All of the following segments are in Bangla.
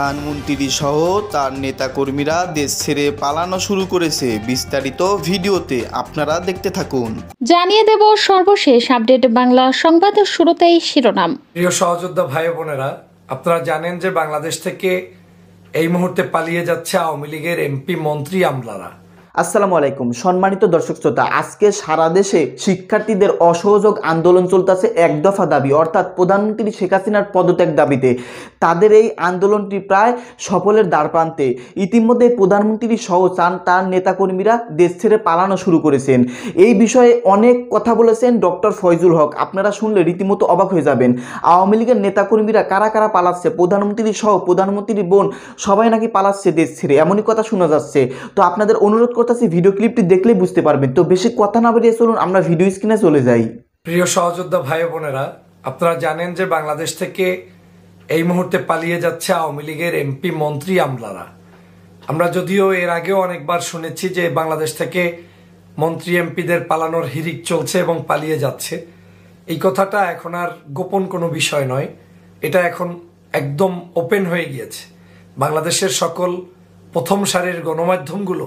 প্রধানমন্ত্রী সহ তার নেতাকর্মীরা দেশ ছেড়ে পালানো শুরু করেছে। বিস্তারিত ভিডিওতে আপনারা দেখতে থাকুন। জানিয়ে দেব সর্বশেষ আপডেট বাংলা সংবাদের শুরুতেই শিরোনাম। প্রিয় সহযোদ্ধা ভাই বোনেরা, আপনারা জানেন যে বাংলাদেশ থেকে এই মুহূর্তে পালিয়ে যাচ্ছে আওয়ামী লীগের এমপি মন্ত্রী আমলারা। আসসালামু আলাইকুম সম্মানিত দর্শক শ্রোতা, আজকে সারা দেশে শিক্ষার্থীদের অসহযোগ আন্দোলন চলতেছে এক দফা দাবি, অর্থাৎ প্রধানমন্ত্রী শেখ হাসিনার পদত্যাগ দাবিতে। তাদের এই আন্দোলনটি প্রায় সফলের দ্বারপ্রান্তে। ইতিমধ্যে প্রধানমন্ত্রী সহ তার নেতাকর্মীরা দেশ ছেড়ে পালানো শুরু করেছেন। এই বিষয়ে অনেক কথা বলেছেন ডক্টর ফয়জুল হক, আপনারা শুনলে রীতিমতো অবাক হয়ে যাবেন। আওয়ামী লীগের নেতাকর্মীরা কারা কারা পালাচ্ছে, প্রধানমন্ত্রী সহ প্রধানমন্ত্রীর বোন সবাই নাকি পালাচ্ছে দেশ ছেড়ে, এমনই কথা শোনা যাচ্ছে। তো আপনাদের অনুরোধ ভিডিও ক্লিপটি দেখলেই বুঝতে পারবেন। তো বেশি কথা না বেরিয়ে চলুন আমরা ভিডিও স্ক্রিনে চলে যাই। প্রিয় সহযোদ্ধা ভাই বোনেরা, আপনারা জানেন যে বাংলাদেশ থেকে এই মুহূর্তে পালিয়ে যাচ্ছে আওয়ামী লীগের এমপি মন্ত্রী আমলারা। আমরা যদিও এর আগেও অনেকবার শুনেছি যে বাংলাদেশ থেকে মন্ত্রী এমপিদের পালানোর হিড়িক চলছে এবং পালিয়ে যাচ্ছে। এই কথাটা এখন আর গোপন কোনো বিষয় নয়, এটা এখন একদম ওপেন হয়ে গিয়েছে। বাংলাদেশের সকল প্রথম সারির গণমাধ্যমগুলো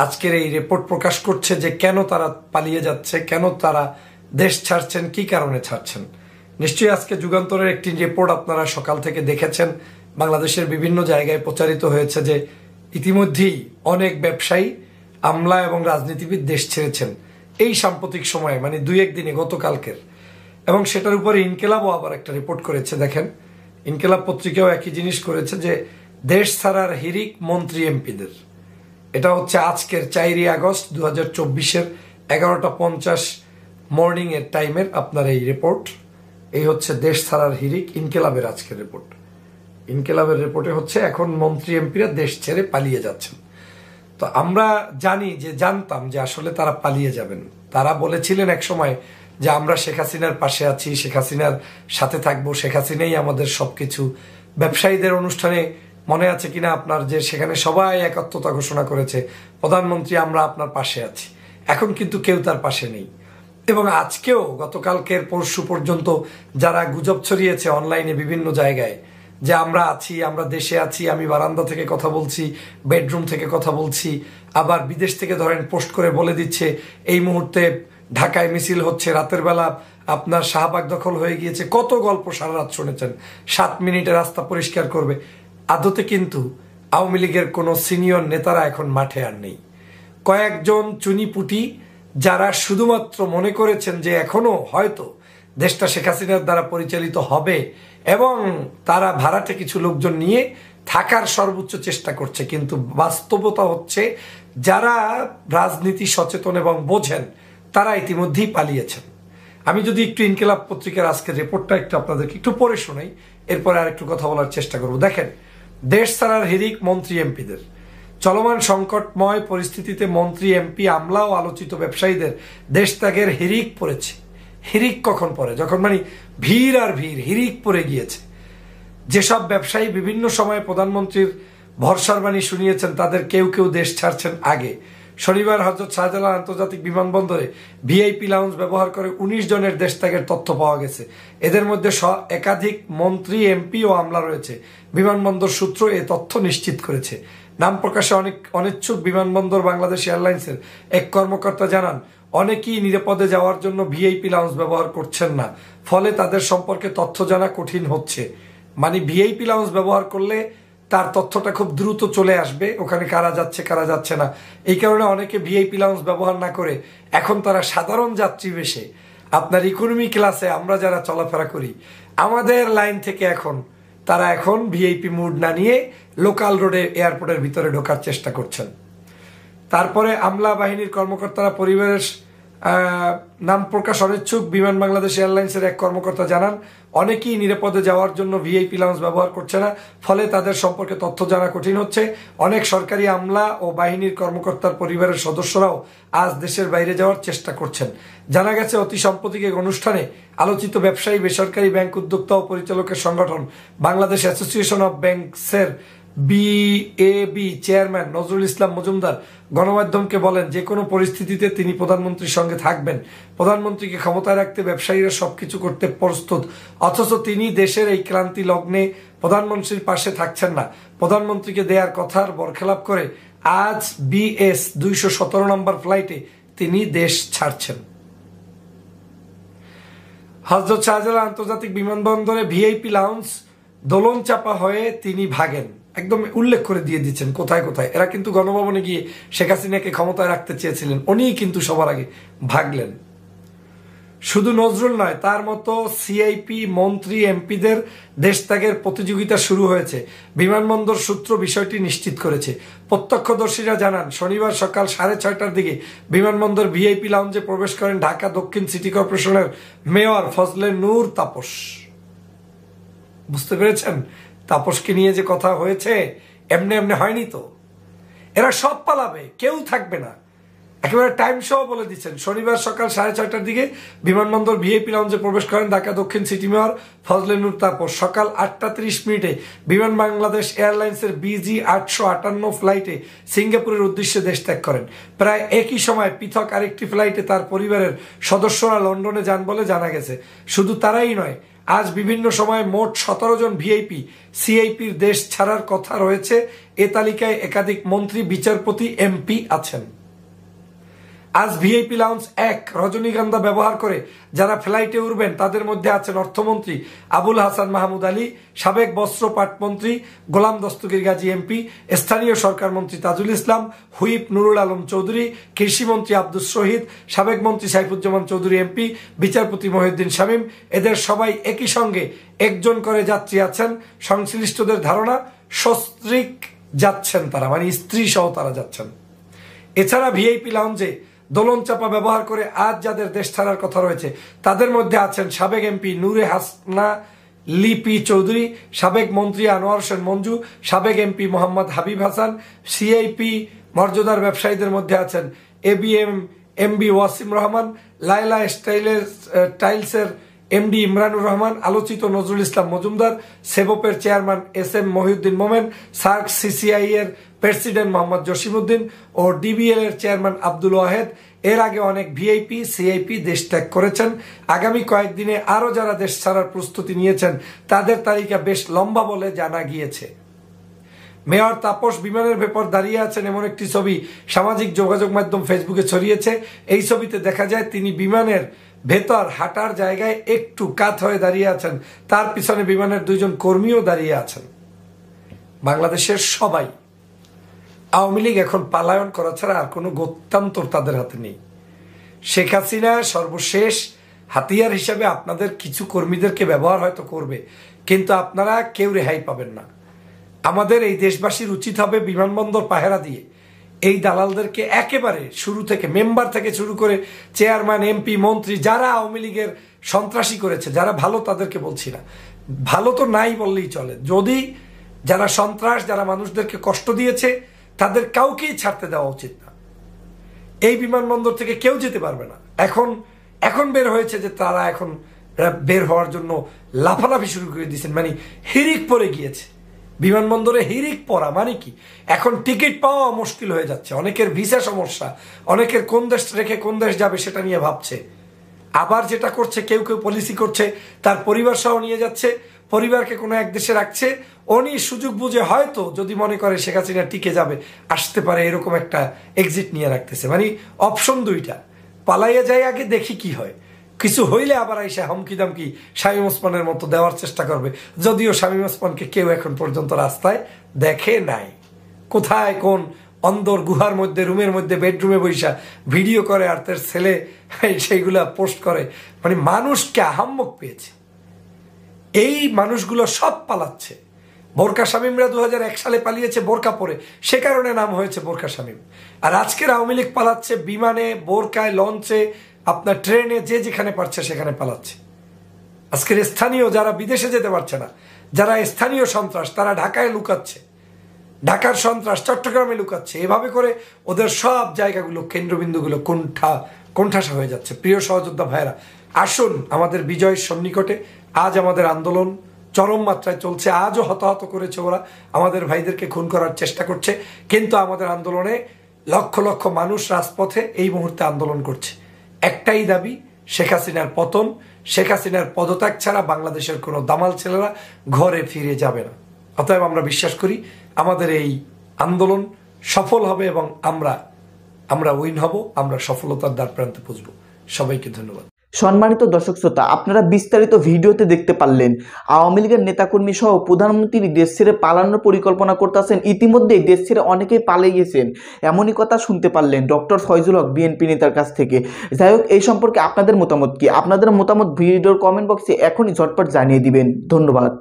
আজকের এই রিপোর্ট প্রকাশ করছে যে কেন তারা পালিয়ে যাচ্ছে, কেন তারা দেশ ছাড়ছেন, কি কারণে ছাড়ছেন। নিশ্চয়ই আজকে যুগান্তরের একটি রিপোর্ট আপনারা সকাল থেকে দেখেছেন, বাংলাদেশের বিভিন্ন জায়গায় প্রচারিত হয়েছে যে ইতিমধ্যেই অনেক ব্যবসায়ী, আমলা এবং রাজনীতিবিদ দেশ ছেড়েছেন এই সাম্প্রতিক সময়ে, মানে দুই একদিনে, গতকালকের। এবং সেটার উপরে ইনকেলাবও আবার একটা রিপোর্ট করেছে। দেখেন, ইনকেলাব পত্রিকাও একই জিনিস করেছে যে দেশ ছাড়ার হিড়িক মন্ত্রী এমপিদের। এটা হচ্ছে আজকের 4 আগস্ট 2024 11টা 50 মর্নিং এর টাইমের আপনার এই রিপোর্ট। এই হচ্ছে দেশ ছাড়ার হিড়িক, ইনকেলাবের আজকের রিপোর্ট। ইনকেলাবের রিপোর্টে হচ্ছে এখন মন্ত্রী এমপিরা দেশ ছেড়ে পালিয়ে যাচ্ছেন। তো আমরা জানতাম যে আসলে তারা পালিয়ে যাবেন। তারা বলেছিলেন এক সময় যে আমরা শেখ হাসিনার পাশে আছি, শেখ হাসিনার সাথে থাকবো, শেখ হাসিনাই আমাদের সবকিছু। ব্যবসায়ীদের অনুষ্ঠানে মনে আছে কিনা আপনার, যে সেখানে সবাই একাত্মতা ঘোষণা করেছে, প্রধানমন্ত্রী আমরা আপনার পাশে আছি। এখন কিন্তু কেউ তার পাশে নেই। এবং আজকেও গতকালকের পরশু পর্যন্ত যারা গুজব ছড়িয়েছে অনলাইনে বিভিন্ন জায়গায় যে আমরা আছি, আমরা দেশে আছি, আমি বারান্দা থেকে কথা বলছি, বেডরুম থেকে কথা বলছি, আবার বিদেশ থেকে ধরেন পোস্ট করে বলে দিচ্ছে এই মুহূর্তে ঢাকায় মিছিল হচ্ছে, রাতের বেলা আপনার শাহবাগ দখল হয়ে গিয়েছে, কত গল্প সারা রাত শুনেছেন, 7 মিনিটে রাস্তা পরিষ্কার করবে। আদতে কিন্তু আওয়ামী লীগের কোনো সিনিয়র নেতারা এখন মাঠে আর নেই। কয়েকজন চুনিপুটি যারা শুধুমাত্র মনে করেছেন যে এখনো হয়তো দেশটা শেখ হাসিনার দ্বারা পরিচালিত হবে এবং তারা ভাড়াটে কিছু লোকজন নিয়ে থাকার সর্বোচ্চ চেষ্টা করছে, কিন্তু বাস্তবতা হচ্ছে যারা রাজনীতি সচেতন এবং বোঝেন তারা ইতিমধ্যেই পালিয়েছেন। আমি যদি একটু ইনকেলাব পত্রিকার আজকের রিপোর্টটা একটু আপনাদেরকে একটু পড়ে শোনাই, এরপরে আর একটু কথা বলার চেষ্টা করব। দেখেন, দেশ ছাড়ার হিড়িক মন্ত্রী এমপিদের। চলমান সংকটময় পরিস্থিতিতে মন্ত্রী এমপি আমলা ও আলোচিত ব্যবসায়ীদের দেশ ত্যাগের হিড়িক পড়েছে। হিড়িক কখন পড়ে? যখন মানে ভিড় আর ভিড়, হিড়িক পড়ে গিয়েছে। যেসব ব্যবসায়ী বিভিন্ন সময় প্রধানমন্ত্রীর ভরসার বাণী শুনিয়েছেন তাদের কেউ কেউ দেশ ছাড়ছেন আগে। শনিবার হযরত শাহজালাল আন্তর্জাতিক বিমানবন্দরে ভিআইপি লাউঞ্জ ব্যবহার করে 19 জনের দেশ ত্যাগের তথ্য পাওয়া গেছে। এদের মধ্যে একাধিক মন্ত্রী, এমপি ও আমলা রয়েছে। বিমানবন্দর সূত্র এ তথ্য নিশ্চিত করেছে। নাম প্রকাশে অনিচ্ছুক বিমানবন্দর বাংলাদেশ এয়ারলাইন্সের এক কর্মকর্তা জানান, অনেকেই নিরাপদে যাওয়ার জন্য ভিআইপি লাউঞ্জ ব্যবহার করছেন না, ফলে তাদের সম্পর্কে তথ্য জানা কঠিন হচ্ছে। মানে ভিআইপি লাউঞ্জ ব্যবহার করলে তার তথ্যটা খুব দ্রুত চলে আসবে, ওখানে কারা যাচ্ছে কারা যাচ্ছে না। এই কারণে অনেকে ভিআইপি লাউঞ্জ ব্যবহার না করে এখন তারা সাধারণ যাত্রী বেশে আপনার ইকোনমি ক্লাসে আমরা যারা চলাফেরা করি আমাদের লাইন থেকে তারা এখন ভিআইপি মুড না নিয়ে লোকাল রোডে এয়ারপোর্টের ভিতরে ঢোকার চেষ্টা করছেন। তারপরে আমলা বাহিনীর কর্মকর্তারা পরিবারের নাম প্রকাশ অনিচ্ছুক বিমান বাংলাদেশ এয়ারলাইন্সের এক কর্মকর্তা জানান, অনেকেই নিরাপদে যাওয়ার জন্য ভিআইপি লাউঞ্জ ব্যবহার করছে না, ফলে তাদের সম্পর্কে তথ্য জানা কঠিন হচ্ছে। অনেক সরকারি আমলা ও বাহিনীর কর্মকর্তার পরিবারের সদস্যরাও আজ দেশের বাইরে যাওয়ার চেষ্টা করছেন। জানা গেছে, অতি সাম্প্রতিক এক অনুষ্ঠানে আলোচিত ব্যবসায়ী, বেসরকারি ব্যাংক উদ্যোক্তা ও পরিচালকের সংগঠন বাংলাদেশ অ্যাসোসিয়েশন অব ব্যাংকসের বিএবি চেয়ারম্যান নজরুল ইসলাম মজুমদার গণমাধ্যমকে বলেন, যে কোনো পরিস্থিতিতে তিনি প্রধানমন্ত্রীর সঙ্গে থাকবেন। প্রধানমন্ত্রীকে ক্ষমতায় রাখতে ব্যবসায়ীরা সবকিছু করতে প্রস্তুত, অথচ তিনি দেশের এই ক্রান্তি লগ্নে প্রধানমন্ত্রীর পাশে থাকছেন না। প্রধানমন্ত্রীকে দেয়ার কথার বরখেলাপ করে আজ BS 217 নম্বর ফ্লাইটে তিনি দেশ ছাড়ছেন। হযরত শাহজালাল আন্তর্জাতিক বিমানবন্দরে ভিআইপি লাউঞ্জ দোলন চাপা হয়ে তিনি ভাগেন। একদম উল্লেখ করে দিয়ে দিচ্ছেন কোথায় কোথায়। এরা কিন্তু গণভবনে গিয়ে শেখ হাসিনাকে ক্ষমতায় রাখতে চেয়েছিলেন, উনিই কিন্তু সবার আগে ভাগলেন। শুধু নজরুল নয়, তার মতো সিআইপি মন্ত্রী এমপিদের দেশত্যাগের প্রতিযোগিতা শুরু হয়েছে। বিমানবন্দর সূত্র বিষয়টি নিশ্চিত করেছে। প্রত্যক্ষদর্শীরা জানান, শনিবার সকাল 6:30টার দিকে বিমানবন্দর ভিআইপি লাউঞ্জে প্রবেশ করেন ঢাকা দক্ষিণ সিটি কর্পোরেশনের মেয়র ফজলে নূর তাপস। বুঝতে পেরেছেন তাপসকে নিয়ে যে কথা হয়েছে, এমনি এমনি হয়নি তো। এরা সব পালাবে, কেউ থাকবে না। একেবারে টাইম সহ বলে দিচ্ছেন, শনিবার সকাল 6:30টার দিকে বিমানবন্দর ভিআইপি লাউঞ্জে প্রবেশ করেন ঢাকা দক্ষিণ সিটি মেয়র ফজলে নূর তাপস। সকাল 8:30 বিমান বাংলাদেশ এয়ারলাইন্সের BG 858 ফ্লাইটে সিঙ্গাপুরের উদ্দেশ্যে দেশ ত্যাগ করেন। প্রায় একই সময় পৃথক আরেকটি ফ্লাইটে তার পরিবারের সদস্যরা লন্ডনে যান বলে জানা গেছে। শুধু তারাই নয়, আজ বিভিন্ন সময়ে মোট 17 জন ভিআইপি সিআইপির দেশ ছাড়ার কথা রয়েছে। এ তালিকায় একাধিক মন্ত্রী, বিচারপতি, এমপি আছেন। আজ ভিআইপি লাউঞ্জ 1 রজনীগন্ধা ব্যবহার করে যারা ফ্লাইটে উঠবেন তাদের মধ্যে আছেন অর্থমন্ত্রী আবুল হাসান মাহমুদ আলী, সাবেক বস্ত্র পাটমন্ত্রী গোলাম দস্তগীর গাজী এমপি, স্থানীয় সরকার মন্ত্রী তাজুল ইসলাম, হুইপ নুরুল আলম চৌধুরী, কৃষিমন্ত্রী আব্দুস শহীদ, সাবেক মন্ত্রী সাইফুজ্জামান চৌধুরী এমপি, বিচারপতি মহিউদ্দিন শামীম। এদের সবাই একই সঙ্গে একজন করে যাত্রী আছেন। সংশ্লিষ্টদের ধারণা সস্ত্রীক যাচ্ছেন তারা, মানে স্ত্রী সহ তারা যাচ্ছেন। এছাড়া ভিআইপি লাউঞ্জে দোলন চাপা ব্যবহার করে আজ যাদের দেশ ছাড়ার কথা রয়েছে তাদের মধ্যে আছেন সাবেক এমপি নূরে হাসনা লিপি চৌধুরী, সাবেক মন্ত্রী আনোয়ার হোসেন মঞ্জু, সাবেক এমপি মোহাম্মদ হাবিব হাসান। সিআইপি মর্যাদার ব্যবসায়ীদের মধ্যে আছেন ABM MB ওয়াসিম রহমান, লাইলা টাইলসের MD ইমরানুর রহমান, আলোচিত নজরুল ইসলাম মজুমদার, সেবপের চেয়ারম্যান SM মহিউদ্দিন মোমেন, সার্ক CCI এর প্রেসিডেন্ট মোহাম্মদ জসিমউদ্দিন ও DBL এর চেয়ারম্যান আব্দুল ওয়াহেদ। এর আগে অনেক ভিআইপি সিআইপি দেশ ত্যাগ করেছেন। আগামী কয়েকদিনে আরো যারা দেশ ছাড়ার প্রস্তুতি নিয়েছেন তাদের তালিকা বেশ লম্বা বলে জানা গিয়েছে। মেয়র তাপস বিমানের ভেতর দাঁড়িয়ে আছেন এমন একটি ছবি সামাজিক যোগাযোগ মাধ্যম ফেসবুকে ছড়িয়েছে। এই ছবিতে দেখা যায় তিনি বিমানের ভেতর হাঁটার জায়গায় একটু কাত হয়ে দাঁড়িয়ে আছেন। তার পিছনে বিমানের 2 জন কর্মীও দাঁড়িয়ে আছেন। বাংলাদেশের সবাই, আওয়ামী লীগ এখন পালায়ন করা ছাড়া আর কোনো গত্যান্তর তাদের হাতে নেই। শেখ হাসিনা সর্বশেষ হাতিয়ার হিসাবে আপনাদের কিছু কর্মীদেরকে ব্যবহার হয়তো করবে, কিন্তু আপনারা কেউ রেহাই পাবেন না। আমাদের এই দেশবাসীর উচিত হবে বিমানবন্দর পাহারা দিয়ে এই দালালদেরকে একেবারে শুরু থেকে, মেম্বার থেকে শুরু করে চেয়ারম্যান, এমপি, মন্ত্রী, যারা আওয়ামী লীগের সন্ত্রাসী করেছে, যারা ভালো তাদেরকে বলছি না, ভালো তো নাই বললেই চলে, যদি যারা সন্ত্রাস, যারা মানুষদেরকে কষ্ট দিয়েছে তাদের কাউকেই ছাড়তে দেওয়া উচিত না। এই বিমানবন্দর থেকে কেউ যেতে পারবে না। এখন বের হয়েছে যে তারা এখন বের হওয়ার জন্য লাফালাফি শুরু করে দিয়েছেন, মানে হিরিক পড়ে গিয়েছে। বিমানবন্দরে হিরিক পড়া মানে কি, এখন টিকিট পাওয়া মুশকিল হয়ে যাচ্ছে। অনেকের ভিসা সমস্যা, অনেকের কোন দেশ রেখে কোন দেশ যাবে সেটা নিয়ে ভাবছে। আবার যেটা করছে, কেউ কেউ পলিসি করছে তার পরিবার সহ নিয়ে যাচ্ছে, পরিবারকে কোনো এক দেশে রাখছে। উনি সুযোগ বুঝে হয়তো যদি মনে করে শেখ হাসিনা টিকে যাবে, আসতে পারে, এরকম একটা এক্সিট নিয়ে রাখতেছে। মানে অপশন 2টা, পালাইয়া যায় আগে, দেখি কি হয়, কিছু হইলে আবার আইসা হুমকি দামকি শামীম ওসমানের মতো দেওয়ার চেষ্টা করবে। যদিও শামীম ওসমানকে কেউ এখন পর্যন্ত রাস্তায় দেখে নাই। কোথায় কোন অন্দর গুহার মধ্যে, রুমের মধ্যে, বেডরুমে বৈশা ভিডিও করে আর তার ছেলে সেইগুলা পোস্ট করে। মানে মানুষকে আহাম্মক পেয়েছে। এই মানুষগুলো সব পালাচ্ছে। বোরকা শামীমরা 2001 সালে পালিয়েছে বোরকা পরে, সে কারণে নাম হয়েছে বোরকা শামীম। আর আজকের আওয়ামী লীগ পালাচ্ছে বিমানে, বোরকায়, লঞ্চে, আপনার ট্রেনে, যে যেখানে পারছে সেখানে পালাচ্ছে। আজকের স্থানীয় যারা বিদেশে যেতে পারছে না, যারা স্থানীয় সন্ত্রাস, তারা ঢাকায় লুকাচ্ছে, ঢাকার সন্ত্রাস চট্টগ্রামে লুকাচ্ছে। এভাবে করে ওদের সব জায়গাগুলো, কেন্দ্রবিন্দুগুলো কোণঠাসা হয়ে যাচ্ছে। প্রিয় সহযোদ্ধা ভাইরা, আসুন আমাদের বিজয়ের সন্নিকটে। আজ আমাদের আন্দোলন চরম মাত্রায় চলছে। আজও হতাহত করেছে ওরা, আমাদের ভাইদেরকে খুন করার চেষ্টা করছে, কিন্তু আমাদের আন্দোলনে লক্ষ লক্ষ মানুষ রাজপথে এই মুহূর্তে আন্দোলন করছে। একটাই দাবি, শেখ হাসিনার পতন। শেখ হাসিনার পদত্যাগ ছাড়া বাংলাদেশের কোনো দামাল ছেলেরা ঘরে ফিরে যাবে না। অতএব আমরা বিশ্বাস করি আমাদের এই আন্দোলন সফল হবে এবং আমরা উইন হব, আমরা সফলতার দ্বার প্রান্তে পৌঁছব। সবাইকে ধন্যবাদ। সম্মানিত দর্শক শ্রোতা, আপনারা বিস্তারিত ভিডিওতে দেখতে পারলেন আওয়ামী লীগের নেতাকর্মী সহ প্রধানমন্ত্রী দেশ ছেড়ে পালানোর পরিকল্পনা করতেছেন। ইতিমধ্যেই দেশ ছেড়ে অনেকেই পালিয়ে গেছেন, এমনই কথা শুনতে পারলেন ডক্টর ফয়জুল হক বিএনপি নেতার কাছ থেকে। যাই হোক, এই সম্পর্কে আপনাদের মতামত কি? আপনাদের মতামত ভিডিওর কমেন্ট বক্সে এখনই ঝটপট জানিয়ে দিবেন। ধন্যবাদ।